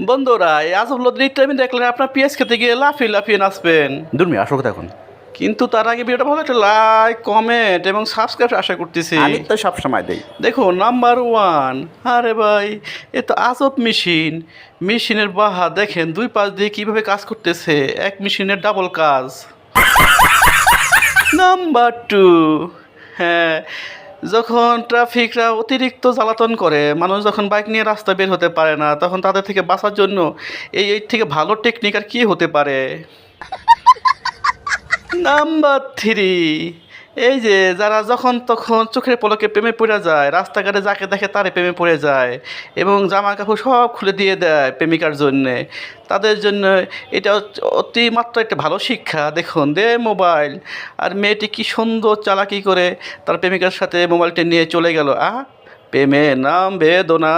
বন্ধুরা এই আজব লদ্রিকটা আমি দেখলেন আপনার পেঁয়াজ খেতে গিয়ে লাফিয়ে লাফিয়ে নাচবেন। দুর্মি আসো কথা এখন। কিন্তু তার আগে ভিডিওটা ভালো একটা লাইক কমেন্ট এবং সাবস্ক্রাইব আশা করতেছি। আমি তো সব সময় দেই। দেখো নাম্বার 1, আরে ভাই এ তো আজব মেশিন। মেশিনের বাহা দেখেন, দুই পাশ দিয়ে কীভাবে কাজ করতেছে, এক মেশিনের ডাবল কাজ। নাম্বার 2, হ্যাঁ, যখন ট্রাফিকরা অতিরিক্ত জ্বালাতন করে, মানুষ যখন বাইক নিয়ে রাস্তা বের হতে পারে না, তখন তাদের থেকে বাঁচার জন্য এই থেকে ভালো টেকনিক আর কী হতে পারে। নাম্বার 3, এই যে যারা যখন তখন চোখের পলকে প্রেমে পড়ে যায়, রাস্তাঘাটে যাকে দেখে তারে প্রেমে পড়ে যায় এবং জামা কাপড় সব খুলে দিয়ে দেয় প্রেমিকার জন্যে, তাদের জন্য এটা অতিমাত্রা একটা ভালো শিক্ষা। দেখুন দে মোবাইল, আর মেয়েটি কি সুন্দর চালাকি করে তার প্রেমিকার সাথে মোবাইলটা নিয়ে চলে গেল। প্রেমে নাম বেদনা।